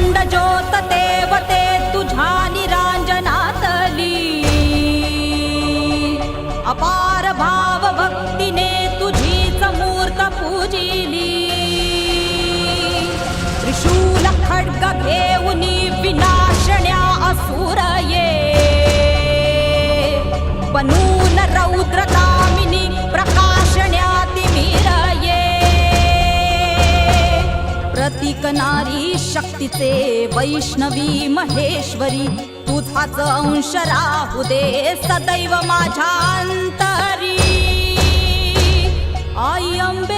अखंड ज्योत देवते तुझ्या निरांजनातली, अपार भाव भक्तीने तुझीच मूर्त पूजिली। त्रिशूल खड्ग घेऊनी विनाशण्या असुर ये, बनून रौद्रकामिनी प्रकाशण्या तिमिर ये। प्रतीक नारी शक्तीचे वैष्णवी महेश्वरी, तुझाच अंश राहू दे सदैव माझ्या अंतरी। आई अंबे